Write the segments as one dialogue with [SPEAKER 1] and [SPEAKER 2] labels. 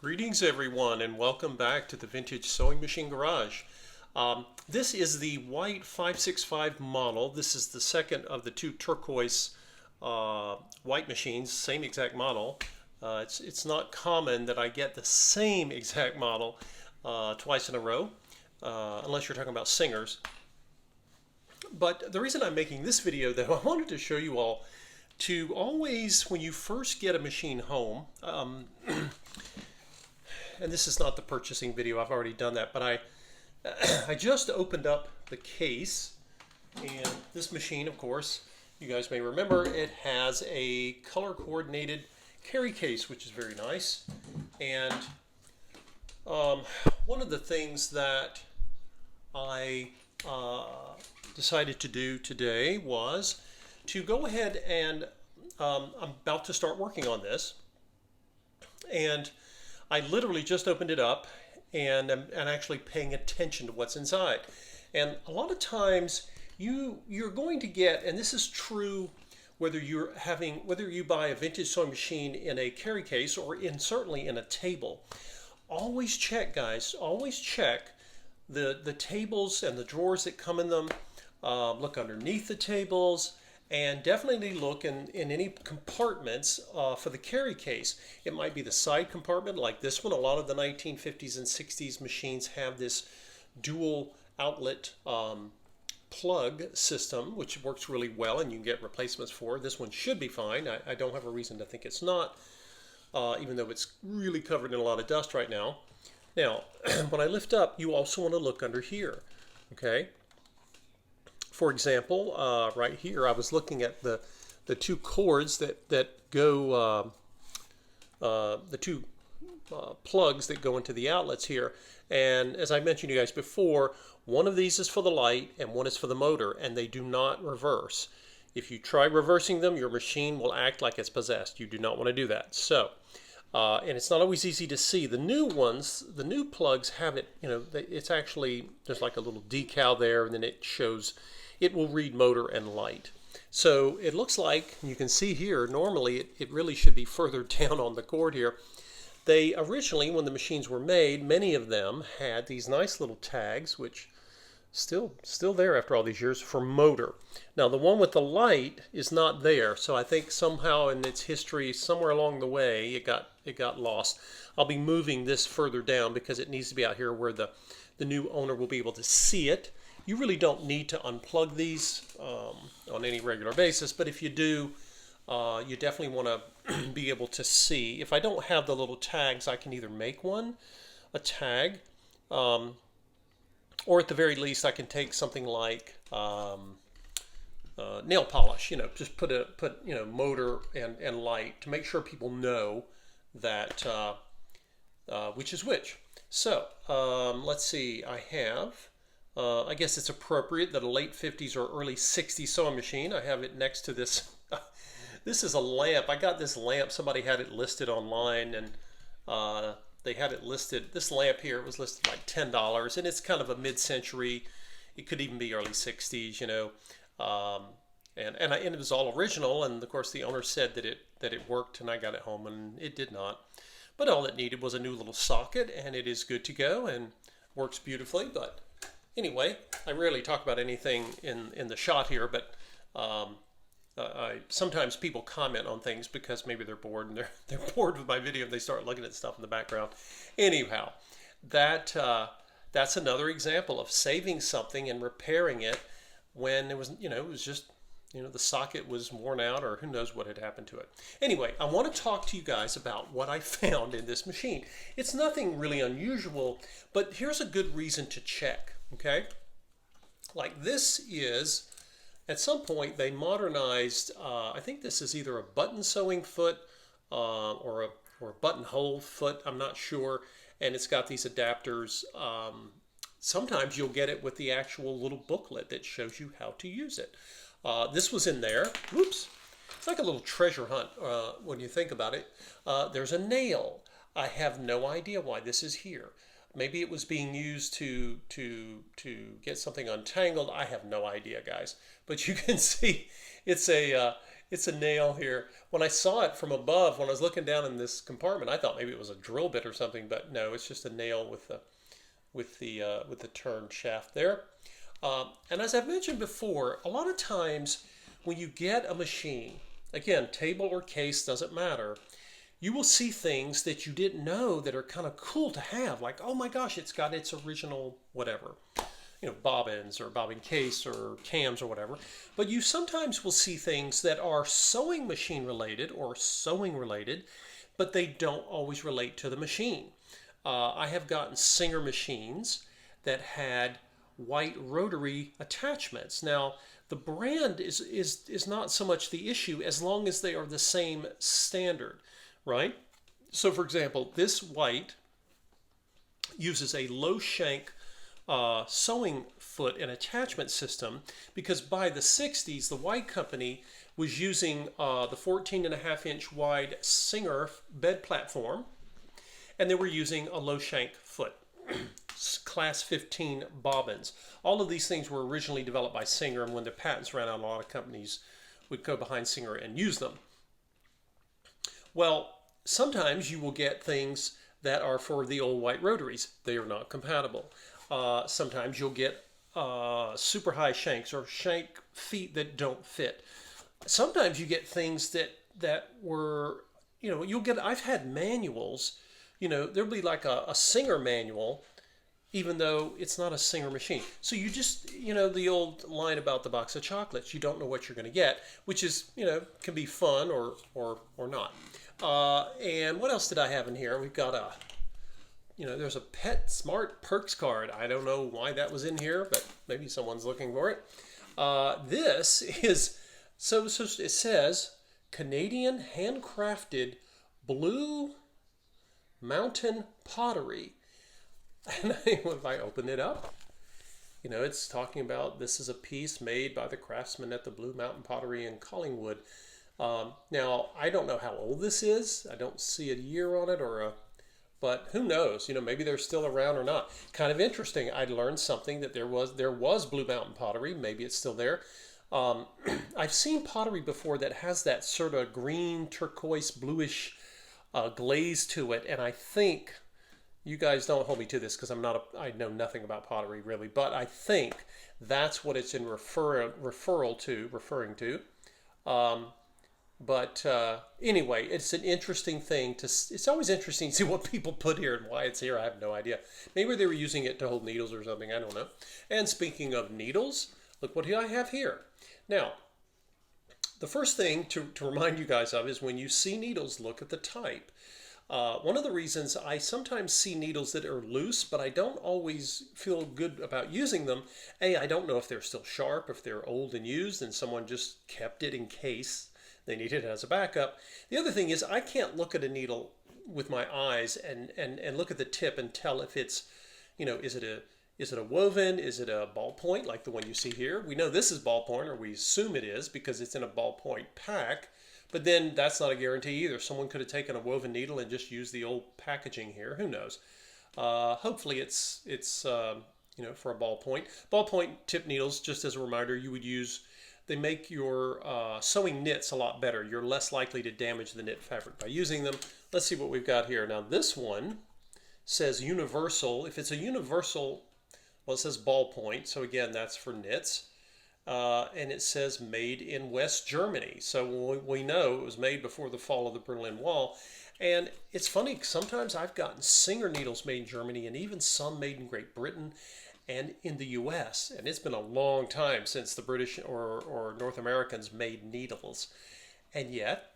[SPEAKER 1] Greetings everyone and welcome back to the Vintage Sewing Machine Garage. This is the white 565 model. This is the second of the two turquoise white machines, same exact model. It's not common that I get the same exact model twice in a row, unless you're talking about singers. But the reason I'm making this video though, I wanted to show you all to always, when you first get a machine home, and this is not the purchasing video, I've already done that, but I just opened up the case, and this machine, of course, you guys may remember, it has a color coordinated carry case, which is very nice. And one of the things that I decided to do today was to go ahead and I'm about to start working on this, and I literally just opened it up and am actually paying attention to what's inside. And a lot of times you're going to get, and this is true whether you buy a vintage sewing machine in a carry case or certainly in a table. Always check, guys, always check the tables and the drawers that come in them. Look underneath the tables, and definitely look in any compartments for the carry case. It might be the side compartment like this one. A lot of the 1950s and 60s machines have this dual outlet plug system, which works really well and you can get replacements for. This one should be fine. I don't have a reason to think it's not, even though it's really covered in a lot of dust right now. Now, when I lift up, you also want to look under here, okay? For example, right here, I was looking at the two cords that go, the two plugs that go into the outlets here. And as I mentioned to you guys before, one of these is for the light and one is for the motor, and they do not reverse. If you try reversing them, your machine will act like it's possessed. You do not want to do that. So, and it's not always easy to see. The new ones, the new plugs have it, it's actually, there's like a little decal there, and then it shows, it will read motor and light. So it looks like, you can see here, normally it really should be further down on the cord here. They originally, when the machines were made, many of them had these nice little tags, which still there after all these years, for motor. Now the one with the light is not there, so I think somehow in its history, somewhere along the way, it got lost. I'll be moving this further down because it needs to be out here where the new owner will be able to see it. You really don't need to unplug these on any regular basis, but if you do, you definitely want to be able to see. If I don't have the little tags, I can either make a tag, or at the very least, I can take something like nail polish. Just put motor and light to make sure people know that which is which. So let's see. I have. I guess it's appropriate that a late 50s or early 60s sewing machine. I have it next to this. This is a lamp. I got this lamp. Somebody had it listed online, and they had it listed. This lamp here, it was listed like $10, and it's kind of a mid-century. It could even be early 60s, and it was all original. And of course, the owner said that it worked, and I got it home, and it did not. But all it needed was a new little socket, and it is good to go and works beautifully. But anyway, I rarely talk about anything in the shot here, but sometimes people comment on things because maybe they're bored and they're bored with my video and they start looking at stuff in the background. Anyhow, that's another example of saving something and repairing it when it was just the socket was worn out, or who knows what had happened to it. Anyway, I want to talk to you guys about what I found in this machine. It's nothing really unusual, but here's a good reason to check. Okay, like this is, at some point they modernized, I think this is either a button sewing foot or a buttonhole foot, I'm not sure, and it's got these adapters. Sometimes you'll get it with the actual little booklet that shows you how to use it. This was in there. Whoops. It's like a little treasure hunt when you think about it. There's a nail. I have no idea why this is here. Maybe it was being used to get something untangled. I have no idea, guys. But you can see it's it's a nail here. When I saw it from above, when I was looking down in this compartment, I thought maybe it was a drill bit or something, but no, it's just a nail with the turn shaft there. And as I've mentioned before, a lot of times when you get a machine, again, table or case doesn't matter, you will see things that you didn't know that are kind of cool to have. Like, oh my gosh, it's got its original whatever, bobbins or bobbin case or cams or whatever. But you sometimes will see things that are sewing machine related or sewing related, but they don't always relate to the machine. I have gotten Singer machines that had white rotary attachments. Now, the brand is not so much the issue as long as they are the same standard, right? So, for example, this white uses a low shank sewing foot and attachment system because by the 60s, the White Company was using the 14.5-inch wide Singer bed platform, and they were using a low shank foot. Class 15 bobbins. All of these things were originally developed by Singer, and when the patents ran out, a lot of companies would go behind Singer and use them. Well, sometimes you will get things that are for the old white rotaries. They are not compatible. Sometimes you'll get super high shanks or shank feet that don't fit. Sometimes you get things that were, you'll get, I've had manuals, there'll be like a Singer manual, even though it's not a Singer machine. So you just, the old line about the box of chocolates, you don't know what you're going to get, which is, can be fun or not. And what else did I have in here? We've got there's a Pet Smart Perks card. I don't know why that was in here, but maybe someone's looking for it. This is, so it says, Canadian handcrafted blue mountain pottery. And if I open it up, it's talking about this is a piece made by the craftsman at the Blue Mountain Pottery in Collingwood. Now, I don't know how old this is. I don't see a year on it but who knows? Maybe they're still around or not. Kind of interesting. I learned something that there was Blue Mountain Pottery. Maybe it's still there. I've seen pottery before that has that sort of green, turquoise, bluish glaze to it, and I think you guys don't hold me to this because I know nothing about pottery really, but I think that's what it's in referring to. But anyway, it's an interesting thing it's always interesting to see what people put here and why it's here. I have no idea. Maybe they were using it to hold needles or something. I don't know. And speaking of needles, look what I have here. Now, the first thing to remind you guys of is when you see needles, look at the type. One of the reasons I sometimes see needles that are loose, but I don't always feel good about using them. I don't know if they're still sharp, if they're old and used, and someone just kept it in case they need it as a backup. The other thing is I can't look at a needle with my eyes and look at the tip and tell if it's, is it a woven? Is it a ballpoint like the one you see here? We know this is ballpoint, or we assume it is because it's in a ballpoint pack. But then that's not a guarantee either. Someone could have taken a woven needle and just used the old packaging here. Who knows? Hopefully it's for a ballpoint. Ballpoint tip needles, just as a reminder, you would use. They make your sewing knits a lot better. You're less likely to damage the knit fabric by using them. Let's see what we've got here. Now this one says universal. If it's a universal, well, it says ballpoint. So again, that's for knits. And it says made in West Germany. So we know it was made before the fall of the Berlin Wall. And it's funny, sometimes I've gotten Singer needles made in Germany and even some made in Great Britain and in the US. And it's been a long time since the British or North Americans made needles. And yet,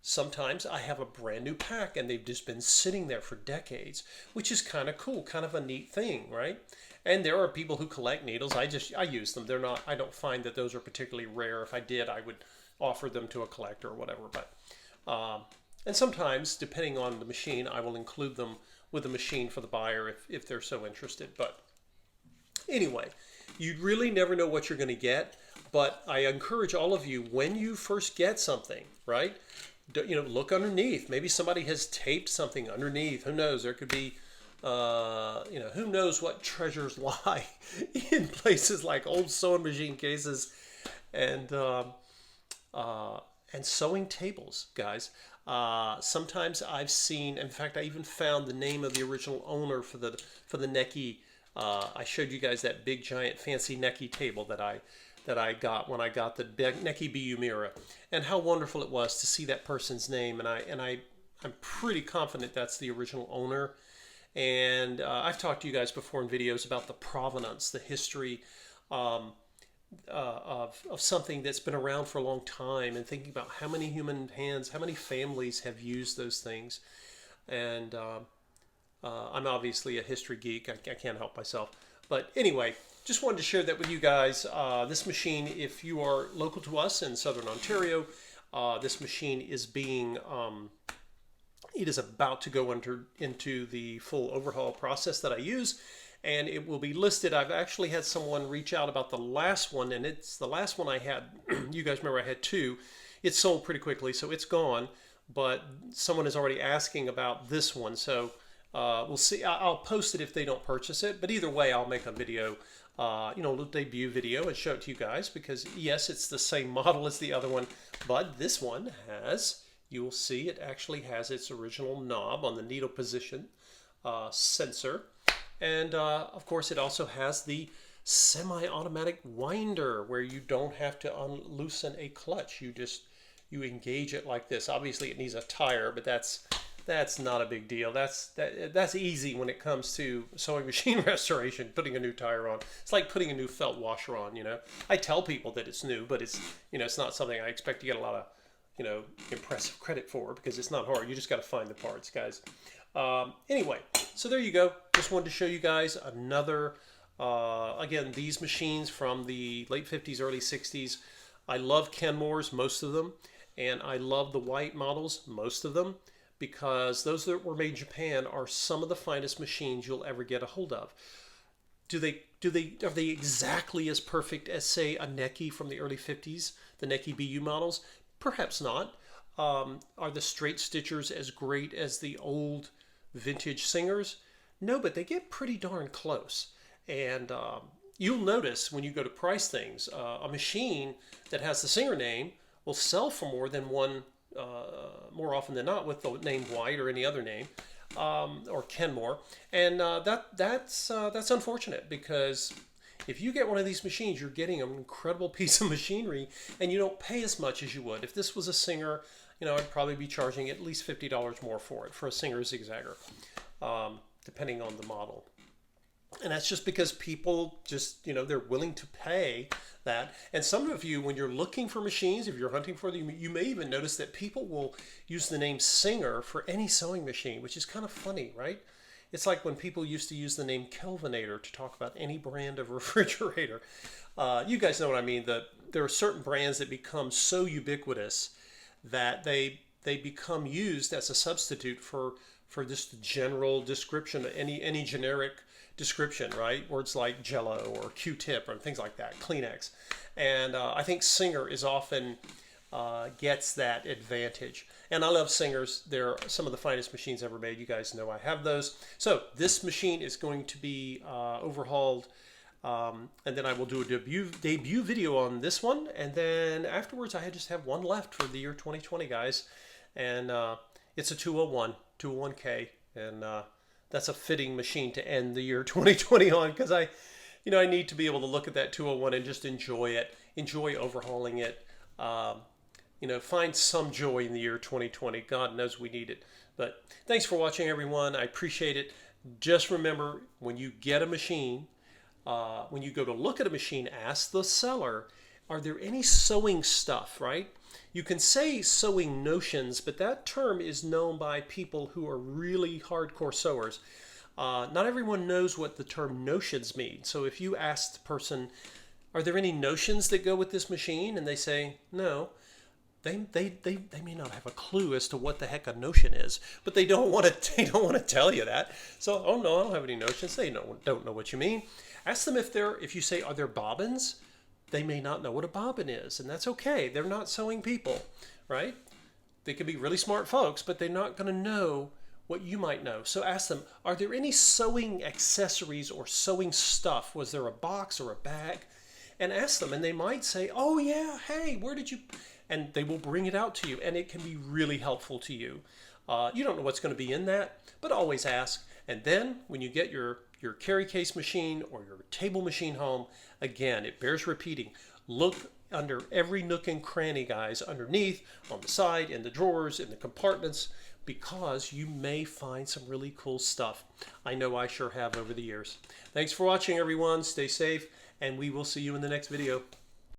[SPEAKER 1] sometimes I have a brand new pack and they've just been sitting there for decades, which is kind of cool, kind of a neat thing, right? And there are people who collect needles. I use them. I don't find that those are particularly rare. If I did, I would offer them to a collector or whatever. But and sometimes, depending on the machine, I will include them with the machine for the buyer if they're so interested. But anyway, you really never know what you're going to get. But I encourage all of you, when you first get something, right? Look underneath. Maybe somebody has taped something underneath. Who knows? There could be who knows what treasures lie in places like old sewing machine cases and and sewing tables, guys. Sometimes I've seen, in fact, I even found the name of the original owner for the Necky. I showed you guys that big, giant, fancy Necky table that I got when I got the Necky BU Mira, and how wonderful it was to see that person's name. And I'm pretty confident that's the original owner. And I've talked to you guys before in videos about the provenance, the history of something that's been around for a long time, and thinking about how many human hands, how many families have used those things. And I'm obviously a history geek. I can't help myself. But anyway, just wanted to share that with you guys. This machine, if you are local to us in Southern Ontario, this machine is being, it is about to go into the full overhaul process that I use, and it will be listed. I've actually had someone reach out about the last one, and it's the last one I had. You guys remember I had two. It sold pretty quickly, so it's gone, but someone is already asking about this one, so we'll see. I'll post it if they don't purchase it, but either way, I'll make a video, a little debut video, and show it to you guys, because yes, it's the same model as the other one, but this one has, you will see, it actually has its original knob on the needle position sensor, and of course it also has the semi-automatic winder where you don't have to loosen a clutch. You engage it like this. Obviously it needs a tire, but that's not a big deal. That's easy when it comes to sewing machine restoration, putting a new tire on. It's like putting a new felt washer on, I tell people that it's new, but it's, it's not something I expect to get a lot of, impressive credit for, because it's not hard. You just got to find the parts, guys. Anyway, so there you go. Just wanted to show you guys another, again, these machines from the late 50s, early 60s. I love Kenmore's, most of them, and I love the white models, most of them, because those that were made in Japan are some of the finest machines you'll ever get a hold of. Are they exactly as perfect as, say, a Necky from the early 50s, the Necky BU models? Perhaps not. Are the straight stitchers as great as the old vintage Singers? No, but they get pretty darn close. And you'll notice when you go to price things, a machine that has the Singer name will sell for more than one, more often than not, with the name White or any other name, or Kenmore. And that's unfortunate, because if you get one of these machines, you're getting an incredible piece of machinery, and you don't pay as much as you would. If this was a Singer, I'd probably be charging at least $50 more for it, for a Singer zigzagger, depending on the model. And that's just because people just, they're willing to pay that. And some of you, when you're looking for machines, if you're hunting for them, you may even notice that people will use the name Singer for any sewing machine, which is kind of funny, right? It's like when people used to use the name Kelvinator to talk about any brand of refrigerator. You guys know what I mean. There are certain brands that become so ubiquitous that they become used as a substitute for just general description, any generic description, right? Words like Jello or Q-tip or things like that, Kleenex. And I think Singer is often gets that advantage. And I love Singers. They're some of the finest machines ever made. You guys know I have those. So this machine is going to be overhauled, and then I will do a debut video on this one. And then afterwards, I just have one left for the year 2020, guys. And it's a 201K, and that's a fitting machine to end the year 2020 on, because I need to be able to look at that 201 and just enjoy it, enjoy overhauling it. Find some joy in the year 2020. God knows we need it. But thanks for watching, everyone. I appreciate it. Just remember, when you get a machine, when you go to look at a machine, ask the seller, are there any sewing stuff, right? You can say sewing notions, but that term is known by people who are really hardcore sewers. Not everyone knows what the term notions mean. So if you ask the person, are there any notions that go with this machine? And they say, no. They may not have a clue as to what the heck a notion is, but they don't want to tell you that. So, oh no, I don't have any notions. They don't know what you mean. Ask them if you say, are there bobbins? They may not know what a bobbin is, and that's okay. They're not sewing people, right? They could be really smart folks, but they're not going to know what you might know. So ask them, are there any sewing accessories or sewing stuff? Was there a box or a bag? And ask them, and they might say, oh yeah, hey, where did you... and they will bring it out to you, and it can be really helpful to you. You don't know what's going to be in that, but always ask. And then when you get your carry case machine or your table machine home, again, it bears repeating. Look under every nook and cranny, guys, underneath, on the side, in the drawers, in the compartments, because you may find some really cool stuff. I know I sure have over the years. Thanks for watching, everyone. Stay safe, and we will see you in the next video.